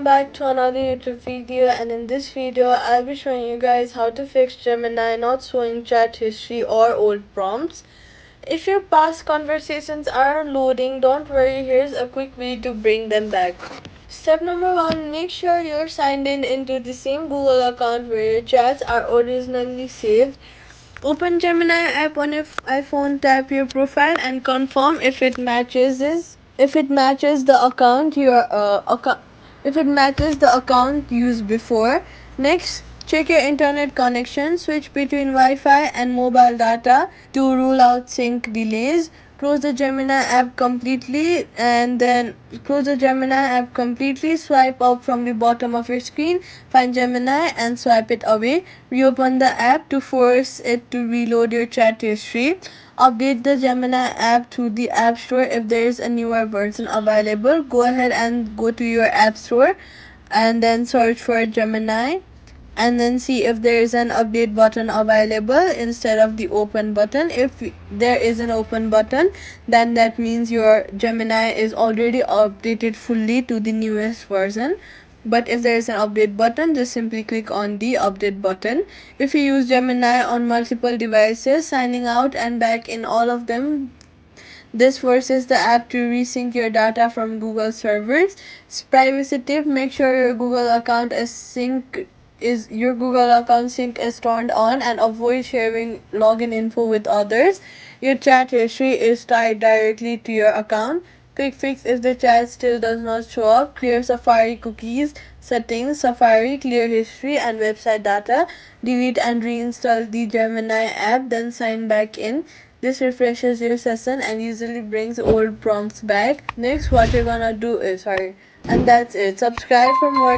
welcome back to another YouTube video, and in this video I'll be showing you guys how to fix Gemini not showing chat history or old prompts. If your past conversations are loading, don't worry, here's a quick way to bring them back. Step number 1, make sure you're signed in into the same Google account where your chats are originally saved. Open Gemini app on your iPhone, tap your profile and confirm if it matches the account if it matches the account used before. Next, check your internet connection, switch between Wi-Fi and mobile data to rule out sync delays. Close the Gemini app completely swipe up from the bottom of your screen, find Gemini and swipe it away. Reopen the app to force it to reload your chat history. Update the Gemini app through the App Store if there is a newer version available. Go ahead and go to your App Store and then search for Gemini and then see if there is an update button available instead of the open button. If there is an open button, then that means your Gemini is already updated fully to the newest version. But if there is an update button, just simply click on the update button. If you use Gemini on multiple devices, signing out and back in all of them, this forces the app to resync your data from Google servers. Privacy tip: make sure your Google account sync is turned on and avoid sharing login info with others. Your chat history is tied directly to your account. Quick fix: if the chat still does not show up, clear Safari cookies, settings, Safari, clear history and website data. Delete and reinstall the Gemini app, then sign back in. This refreshes your session and usually brings old prompts back. Next, what you're gonna do is, and that's it. Subscribe for more